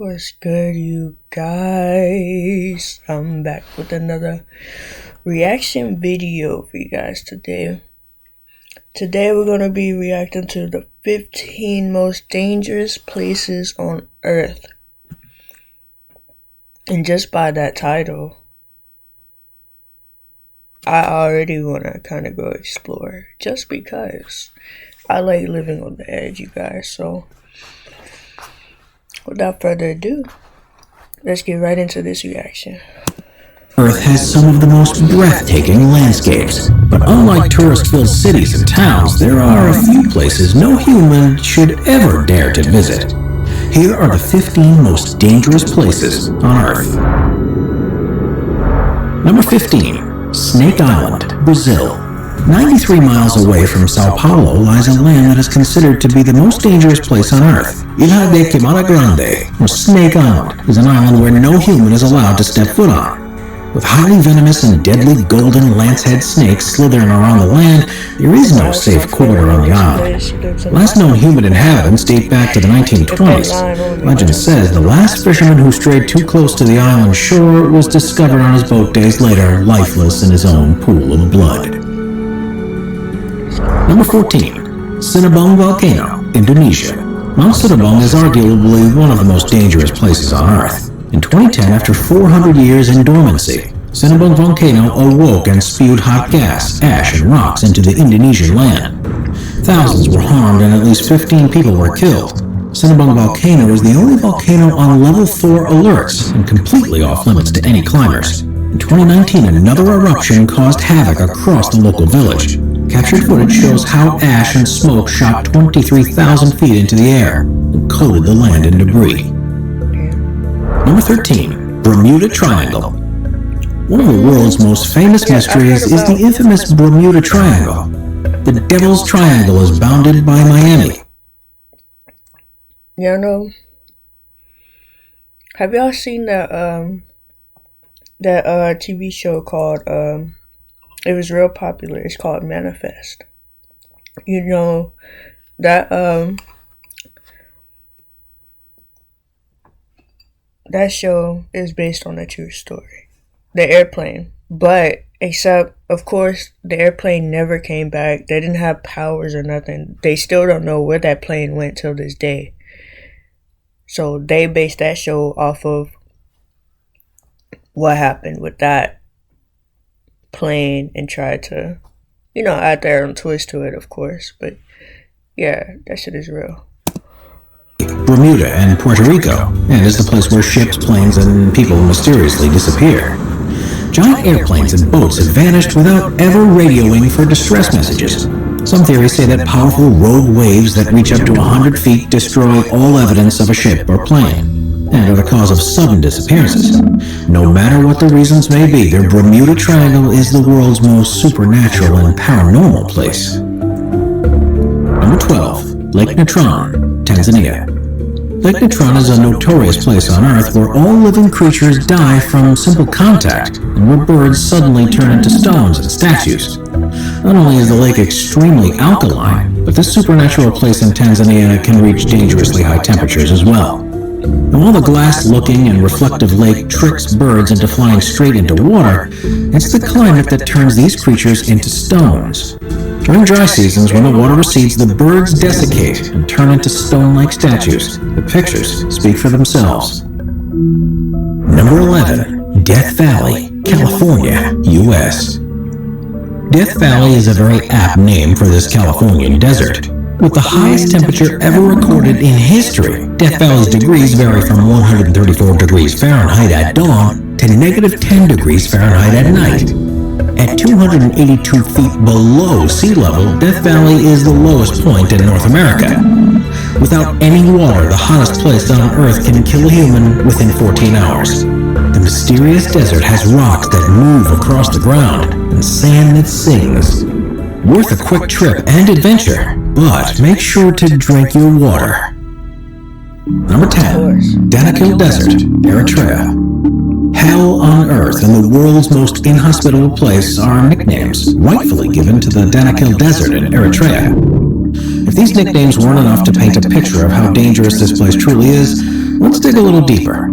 What's good, you guys? I'm back with another reaction video for you guys today. Today we're going to be reacting to the 15 most dangerous places on Earth. And just by that title, I already want to kind of go explore. Just because I like living on the edge, you guys. So without further ado, let's get right into this reaction. Earth has some of the most breathtaking landscapes, but unlike tourist-filled cities and towns, there are a few places no human should ever dare to visit. Here are the 15 most dangerous places on Earth. Number 15. Snake Island, Brazil. 93 miles away from Sao Paulo lies a land that is considered to be the most dangerous place on Earth. Ilha de Queimada Grande, or Snake Island, is an island where no human is allowed to step foot on. With highly venomous and deadly golden lancehead snakes slithering around the land, there is no safe quarter on the island. Last known human inhabitants date back to the 1920s. Legend says the last fisherman who strayed too close to the island's shore was discovered on his boat days later, lifeless in his own pool of blood. Number 14. Sinabung Volcano, Indonesia. Mount Sinabung is arguably one of the most dangerous places on Earth. In 2010, after 400 years in dormancy, Sinabung Volcano awoke and spewed hot gas, ash, and rocks into the Indonesian land. Thousands were harmed and at least 15 people were killed. Sinabung Volcano is the only volcano on level 4 alerts and completely off limits to any climbers. In 2019, another eruption caused havoc across the local village. Captured footage shows how ash and smoke shot 23,000 feet into the air and coated the land in debris. Number 13. Bermuda Triangle. One of the world's most famous mysteries is the infamous Bermuda Triangle. The Devil's Triangle is bounded by Miami. Y'all know, have y'all seen that TV show called it was real popular, it's called Manifest? You know that that show is based on a true story. The airplane, but except of course the airplane never came back. They didn't have powers or nothing. They still don't know where that plane went till this day. So they based that show off of what happened with that plane and tried to, add their own twist to it, of course. But yeah, that shit is real. Bermuda and Puerto Rico, and is the place where ships, planes, and people mysteriously disappear. Giant airplanes and boats have vanished without ever radioing for distress messages. Some theories say that powerful rogue waves that reach up to 100 feet destroy all evidence of a ship or plane, and are the cause of sudden disappearances. No matter what the reasons may be, the Bermuda Triangle is the world's most supernatural and paranormal place. Number 12. Lake Natron, Tanzania. Lake Natron is a notorious place on Earth where all living creatures die from simple contact and where birds suddenly turn into stones and statues. Not only is the lake extremely alkaline, but this supernatural place in Tanzania can reach dangerously high temperatures as well. And while the glass-looking and reflective lake tricks birds into flying straight into water, it's the climate that turns these creatures into stones. During dry seasons, when the water recedes, the birds desiccate and turn into stone-like statues. The pictures speak for themselves. Number 11. Death Valley, California, U.S. Death Valley is a very apt name for this Californian desert. With the highest temperature ever recorded in history, Death Valley's degrees vary from 134 degrees Fahrenheit at dawn to negative 10 degrees Fahrenheit at night. At 282 feet below sea level, Death Valley is the lowest point in North America. Without any water, the hottest place on Earth can kill a human within 14 hours. The mysterious desert has rocks that move across the ground and sand that sings. Worth a quick trip and adventure, but make sure to drink your water. Number 10. Danakil Desert, Eritrea. Hell on Earth and the world's most inhospitable place are nicknames rightfully given to the Danakil Desert in Eritrea. If these nicknames weren't enough to paint a picture of how dangerous this place truly is, Let's dig a little deeper.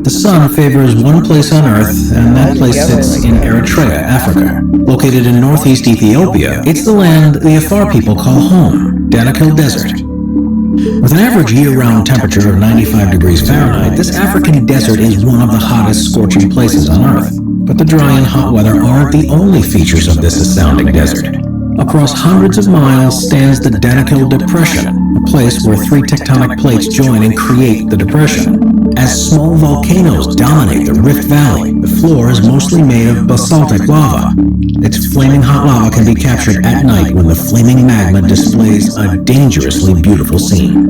The sun favors one place on Earth, and that place sits in Eritrea, Africa. Located in northeast Ethiopia, it's the land the Afar people call home, Danakil Desert. With an average year-round temperature of 95 degrees Fahrenheit, this African desert is one of the hottest scorching places on Earth. But the dry and hot weather aren't the only features of this astounding desert. Across hundreds of miles stands the Danakil Depression, a place where three tectonic plates join and create the depression. As small volcanoes dominate the Rift Valley, the floor is mostly made of basaltic lava. Its flaming hot lava can be captured at night when the flaming magma displays a dangerously beautiful scene.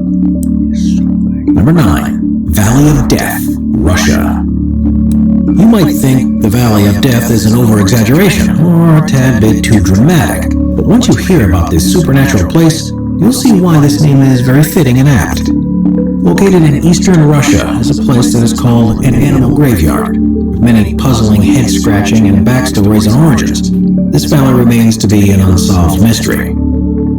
Number 9. Valley of Death, Russia. You might think the Valley of Death is an over-exaggeration, or a tad bit too dramatic, but once you hear about this supernatural place, you'll see why this name is very fitting and apt. Located in eastern Russia is a place that is called an animal graveyard, with many puzzling head-scratching and backstories and origins. This valley remains to be an unsolved mystery.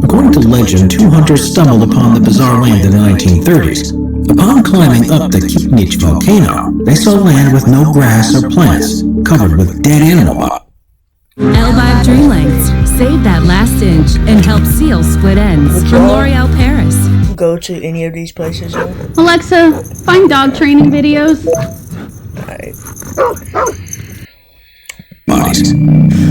According to legend, two hunters stumbled upon the bizarre land in the 1930s. Upon climbing up the Kipnich volcano, they saw land with no grass or plants, covered with dead animal bodies. Elvive Dream Lengths. Save that last inch and help seal split ends. From L'Oreal Paris. Go to any of these places? Alexa, find dog training videos. Alright. Bodies.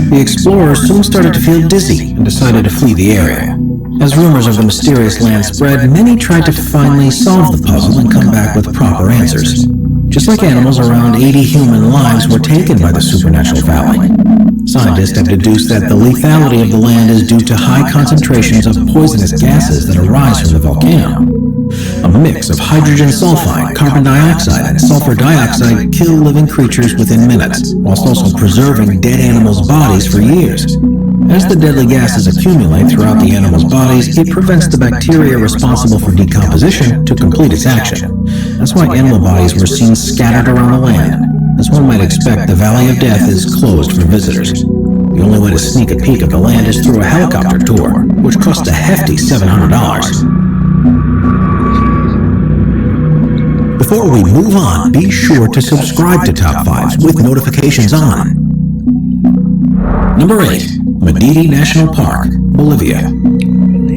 The explorers soon started to feel dizzy and decided to flee the area. As rumors of the mysterious land spread, many tried to finally solve the puzzle and come back with proper answers. Just like animals, around 80 human lives were taken by the supernatural valley. Scientists have deduced that the lethality of the land is due to high concentrations of poisonous gases that arise from the volcano. A mix of hydrogen sulfide, carbon dioxide, and sulfur dioxide kill living creatures within minutes, whilst also preserving dead animals' bodies for years. As the deadly gases accumulate throughout the animals' bodies, it prevents the bacteria responsible for decomposition to complete its action. That's why animal bodies were seen scattered around the land. As one might expect, the Valley of Death is closed for visitors. The only way to sneak a peek of the land is through a helicopter tour, which costs a hefty $700. Before we move on, be sure to subscribe to Top 5s with notifications on. Number 8. Madidi National Park, Bolivia.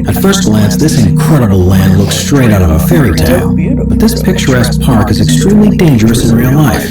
At first glance, this incredible land looks straight out of a fairy tale, but this picturesque park is extremely dangerous in real life.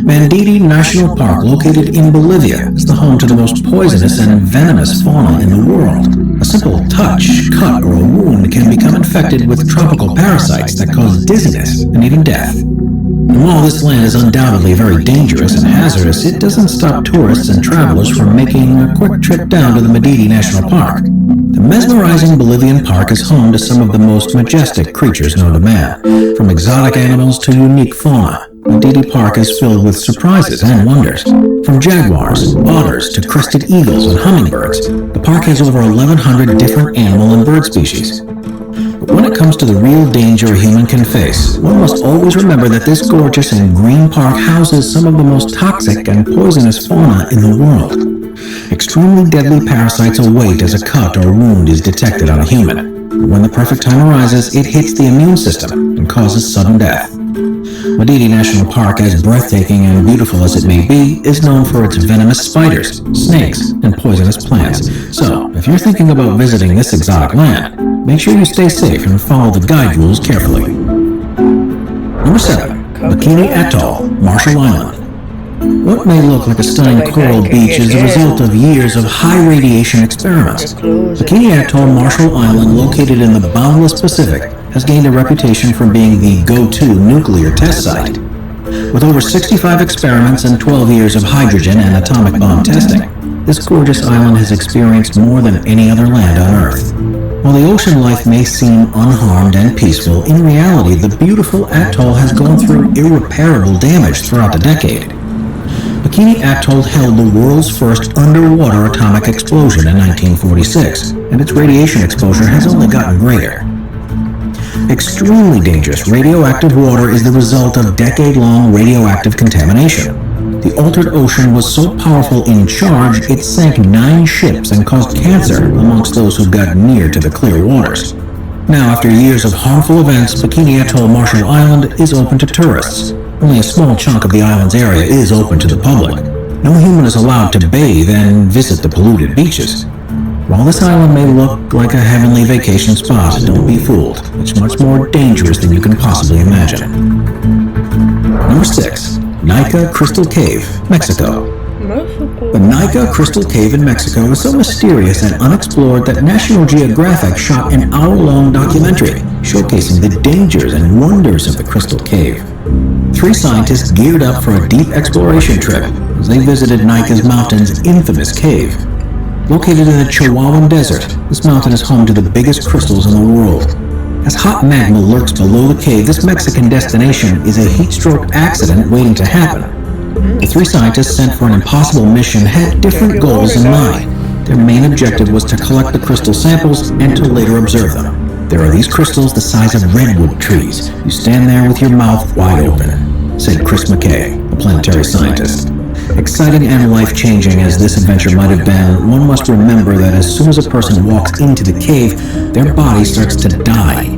Madidi National Park, located in Bolivia, is the home to the most poisonous and venomous fauna in the world. A simple touch, cut, or a wound can become infected with tropical parasites that cause dizziness and even death. And while this land is undoubtedly very dangerous and hazardous, it doesn't stop tourists and travelers from making a quick trip down to the Madidi National Park. The mesmerizing Bolivian park is home to some of the most majestic creatures known to man, from exotic animals to unique fauna. Madidi Park is filled with surprises and wonders. From jaguars, otters, to crested eagles and hummingbirds, the park has over 1,100 different animal and bird species. But when it comes to the real danger a human can face, one must always remember that this gorgeous and green park houses some of the most toxic and poisonous fauna in the world. Extremely deadly parasites await as a cut or wound is detected on a human. But when the perfect time arises, it hits the immune system and causes sudden death. Madidi National Park, as breathtaking and beautiful as it may be, is known for its venomous spiders, snakes, and poisonous plants. So, if you're thinking about visiting this exotic land, make sure you stay safe and follow the guide rules carefully. Number 7. Bikini Atoll, Marshall Island. What may look like a stunning coral beach is the result of years of high radiation experiments. Bikini Atoll, Marshall Island, located in the boundless Pacific, has gained a reputation for being the go-to nuclear test site. With over 65 experiments and 12 years of hydrogen and atomic bomb testing, this gorgeous island has experienced more than any other land on Earth. While the ocean life may seem unharmed and peaceful, in reality, the beautiful atoll has gone through irreparable damage throughout the decade. Bikini Atoll held the world's first underwater atomic explosion in 1946, and its radiation exposure has only gotten greater. Extremely dangerous radioactive water is the result of decade-long radioactive contamination. The altered ocean was so powerful in charge, it sank 9 ships and caused cancer amongst those who got near to the clear waters. Now, after years of harmful events, Bikini Atoll Marshall Island is open to tourists. Only a small chunk of the island's area is open to the public. No human is allowed to bathe and visit the polluted beaches. While this island may look like a heavenly vacation spot, don't be fooled. It's much more dangerous than you can possibly imagine. Number 6. Nika Crystal Cave, Mexico. The Nika Crystal Cave in Mexico is so mysterious and unexplored that National Geographic shot an hour-long documentary showcasing the dangers and wonders of the Crystal Cave. 3 scientists geared up for a deep exploration trip as they visited Nika's mountain's infamous cave. Located in the Chihuahuan Desert, this mountain is home to the biggest crystals in the world. As hot magma lurks below the cave, this Mexican destination is a heat-stroke accident waiting to happen. The 3 scientists sent for an impossible mission had different goals in mind. Their main objective was to collect the crystal samples and to later observe them. There are these crystals the size of redwood trees. You stand there with your mouth wide open, said Chris McKay, a planetary scientist. Exciting and life-changing as this adventure might have been, one must remember that as soon as a person walks into the cave, their body starts to die.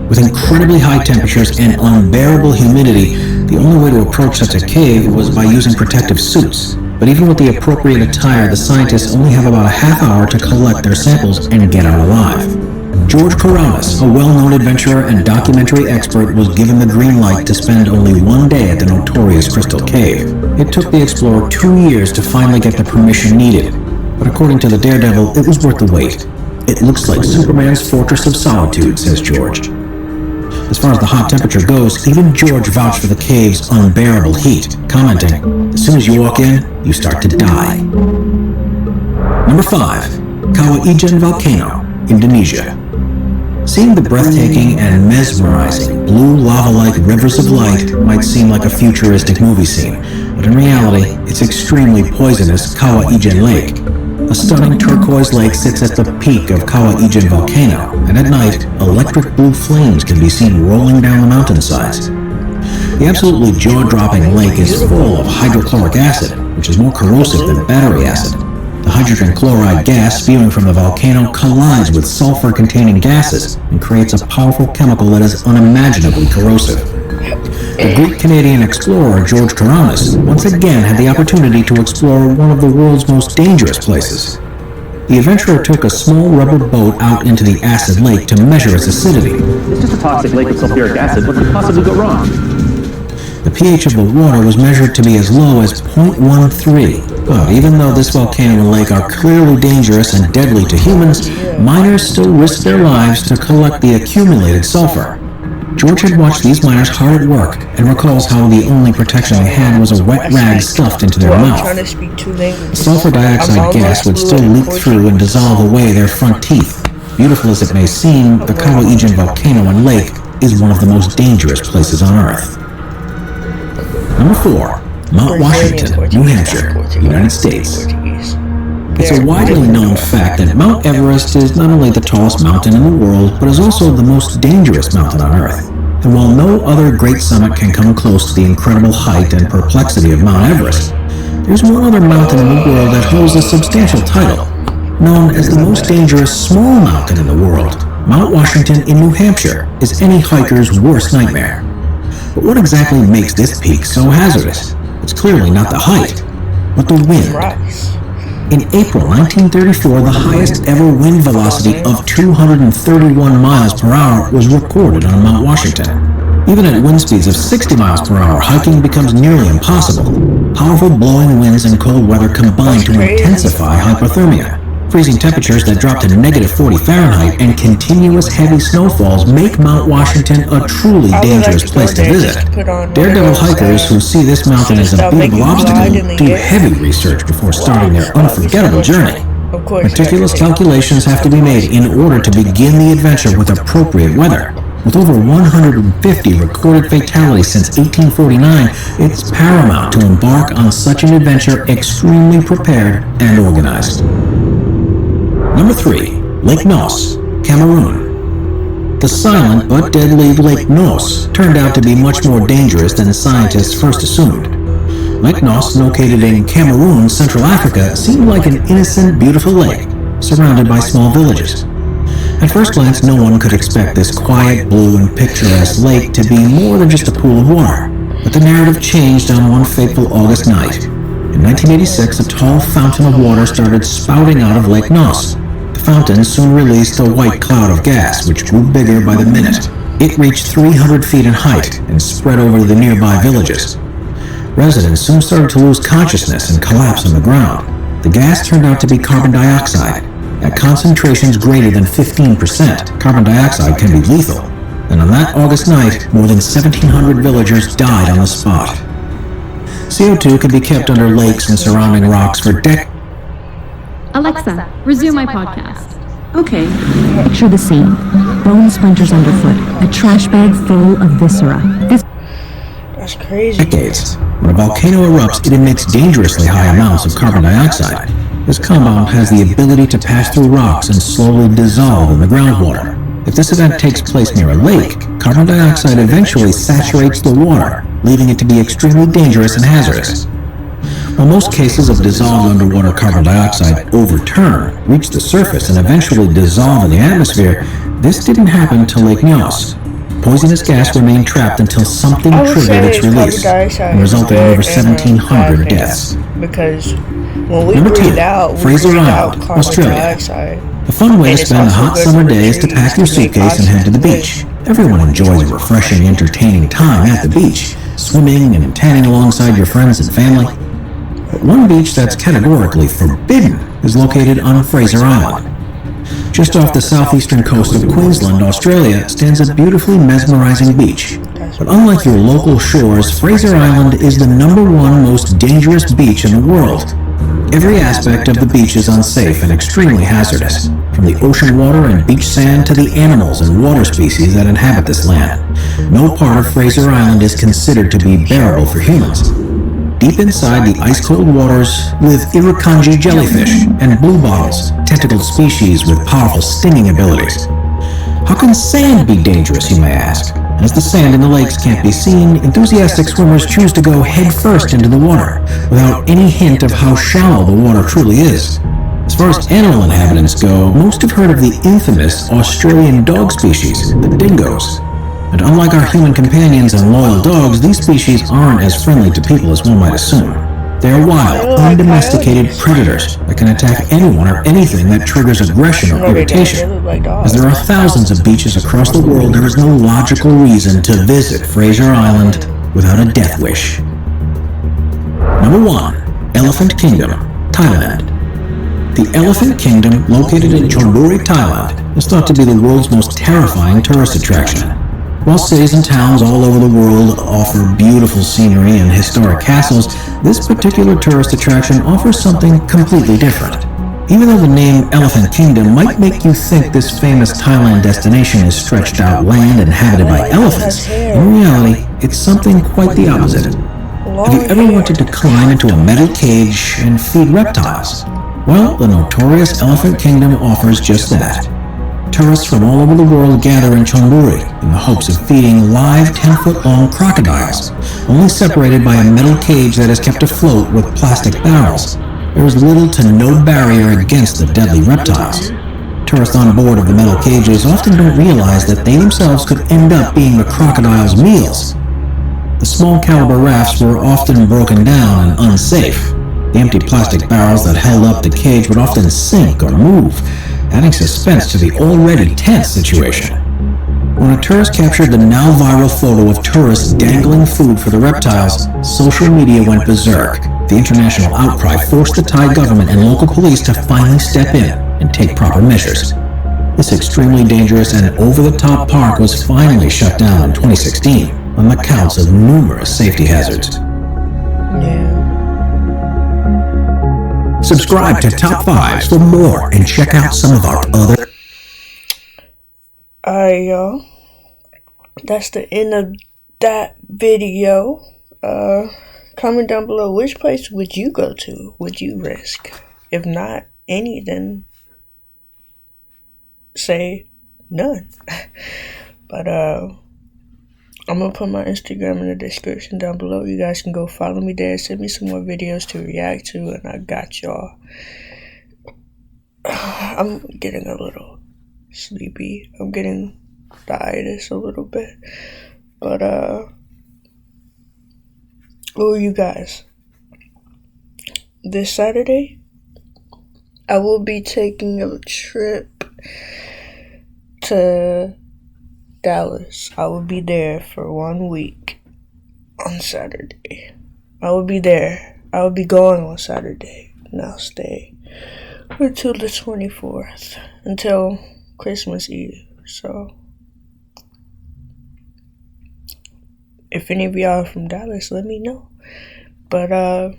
With incredibly high temperatures and unbearable humidity, the only way to approach such a cave was by using protective suits. But even with the appropriate attire, the scientists only have about a half hour to collect their samples and get out alive. George Kouroumis, a well-known adventurer and documentary expert, was given the green light to spend only 1 day at the notorious Crystal Cave. It took the explorer 2 years to finally get the permission needed, but according to the Daredevil, it was worth the wait. It looks like Superman's Fortress of Solitude, says George. As far as the hot temperature goes, even George vouched for the cave's unbearable heat, commenting, "As soon as you walk in, you start to die." Number 5. Kawah Ijen Volcano, Indonesia. Seeing the breathtaking and mesmerizing blue lava-like rivers of light might seem like a futuristic movie scene, but in reality, it's extremely poisonous Kawah Ijen Lake. A stunning turquoise lake sits at the peak of Kawah Ijen Volcano, and at night, electric blue flames can be seen rolling down the mountainsides. The absolutely jaw-dropping lake is full of hydrochloric acid, which is more corrosive than battery acid. The hydrogen chloride gas spewing from the volcano collides with sulfur-containing gases and creates a powerful chemical that is unimaginably corrosive. The Greek-Canadian explorer George Kouroumis once again had the opportunity to explore one of the world's most dangerous places. The adventurer took a small rubber boat out into the acid lake to measure its acidity. It's just a toxic lake with sulfuric acid. What could possibly go wrong? The pH of the water was measured to be as low as 0.13. But even though this volcano and lake are clearly dangerous and deadly to humans, miners still risk their lives to collect the accumulated sulfur. George had watched these miners hard at work and recalls how the only protection they had was a wet rag stuffed into their mouth. Sulfur dioxide gas would still leak through and dissolve away their front teeth. Beautiful as it may seem, the Kawah Ijen volcano and lake is one of the most dangerous places on Earth. Number 4. Mount Washington, New Hampshire, United States. It's a widely known fact that Mount Everest is not only the tallest mountain in the world, but is also the most dangerous mountain on Earth. And while no other great summit can come close to the incredible height and perplexity of Mount Everest, there's one other mountain in the world that holds a substantial title, known as the most dangerous small mountain in the world. Mount Washington in New Hampshire is any hiker's worst nightmare. But what exactly makes this peak so hazardous? It's clearly not the height, but the wind. In April 1934, the highest ever wind velocity of 231 miles per hour was recorded on Mount Washington. Even at wind speeds of 60 miles per hour, hiking becomes nearly impossible. Powerful blowing winds and cold weather combine to intensify hypothermia. Freezing temperatures that drop to -40 Fahrenheit and continuous heavy snowfalls make Mount Washington a truly dangerous place to visit. Daredevil hikers who see this mountain as a beatable obstacle do heavy research before starting their unforgettable journey. Meticulous calculations have to be made in order to begin the adventure with appropriate weather. With over 150 recorded fatalities since 1849, it's paramount to embark on such an adventure extremely prepared and organized. Number 3. Lake Nos, Cameroon. The silent but deadly Lake Nos turned out to be much more dangerous than scientists first assumed. Lake Nos, located in Cameroon, Central Africa, seemed like an innocent, beautiful lake, surrounded by small villages. At first glance, no one could expect this quiet, blue, and picturesque lake to be more than just a pool of water. But the narrative changed on one fateful August night. In 1986, a tall fountain of water started spouting out of Lake Ness. The fountain soon released a white cloud of gas, which grew bigger by the minute. It reached 300 feet in height and spread over the nearby villages. Residents soon started to lose consciousness and collapse on the ground. The gas turned out to be carbon dioxide. At concentrations greater than 15%, carbon dioxide can be lethal. And on that August night, more than 1,700 villagers died on the spot. CO2 could be kept under lakes and surrounding rocks for decades. Alexa, resume my podcast. Okay. Picture the scene. Bone splinters underfoot. A trash bag full of viscera. That's crazy. When a volcano erupts, it emits dangerously high amounts of carbon dioxide. This compound has the ability to pass through rocks and slowly dissolve in the groundwater. If this event takes place near a lake, carbon dioxide eventually saturates the water, leaving it to be extremely dangerous and hazardous. While most cases of dissolved underwater carbon dioxide overturn, reach the surface, and eventually dissolve in the atmosphere, this didn't happen to Lake Ness. Poisonous gas remained trapped until something triggered its release and resulted in over 1,700 deaths. Because when we Number breathe 2. out, we Fraser breathe Island, out carbon Australia. dioxide. A fun way And to it's spend a also hot good summer for the day is to trees pack your to make suitcase and head to the oxygen. beach. Everyone enjoys a refreshing, entertaining time at the beach, swimming and tanning alongside your friends and family. But one beach that's categorically forbidden is located on Fraser Island. Just off the southeastern coast of Queensland, Australia, stands a beautifully mesmerizing beach. But unlike your local shores, Fraser Island is the #1 most dangerous beach in the world. Every aspect of the beach is unsafe and extremely hazardous, from the ocean water and beach sand to the animals and water species that inhabit this land. No part of Fraser Island is considered to be bearable for humans. Deep inside the ice-cold waters live irukandji jellyfish and bluebottles, tentacled species with powerful stinging abilities. How can sand be dangerous, you may ask? As the sand in the lakes can't be seen, enthusiastic swimmers choose to go headfirst into the water, without any hint of how shallow the water truly is. As far as animal inhabitants go, most have heard of the infamous Australian dog species, the dingoes. And unlike our human companions and loyal dogs, these species aren't as friendly to people as one might assume. They are wild, undomesticated predators that can attack anyone or anything that triggers aggression or irritation. As there are thousands of beaches across the world, there is no logical reason to visit Fraser Island without a death wish. Number 1. Elephant Kingdom, Thailand. The Elephant Kingdom, located in Chonburi, Thailand, is thought to be the world's most terrifying tourist attraction. While cities and towns all over the world offer beautiful scenery and historic castles, this particular tourist attraction offers something completely different. Even though the name Elephant Kingdom might make you think this famous Thailand destination is stretched out land inhabited by elephants, in reality, it's something quite the opposite. Have you ever wanted to climb into a metal cage and feed reptiles? Well, the notorious Elephant Kingdom offers just that. Tourists from all over the world gather in Chonburi in the hopes of feeding live 10-foot-long crocodiles, only separated by a metal cage that is kept afloat with plastic barrels. There is little to no barrier against the deadly reptiles. Tourists on board of the metal cages often don't realize that they themselves could end up being the crocodile's meals. The small caliber rafts were often broken down and unsafe. The empty plastic barrels that held up the cage would often sink or move, adding suspense to the already tense situation. When a tourist captured the now viral photo of tourists dangling food for the reptiles, social media went berserk. The international outcry forced the Thai government and local police to finally step in and take proper measures. This extremely dangerous and over-the-top park was finally shut down in 2016 on the counts of numerous safety hazards. Subscribe to Top 5s for more and check out some of our other... Alright, y'all. That's the end of that video. Comment down below, which place would you go to? Would you risk? If not any, then say none. But I'm gonna put my Instagram in the description down below. You guys can go follow me there. Send me some more videos to react to, and I got y'all. I'm getting a little sleepy. I'm getting the itis a little bit. But, oh, you guys. This Saturday, I will be taking a trip to Dallas. I will be there for 1 week on Saturday. I will be there. I will be going on Saturday, and I'll stay until the 24th, until Christmas Eve. So, if any of y'all are from Dallas, let me know. But, I'm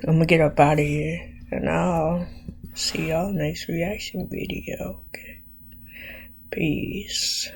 gonna get up out of here, and I'll see y'all next reaction video, okay? Peace.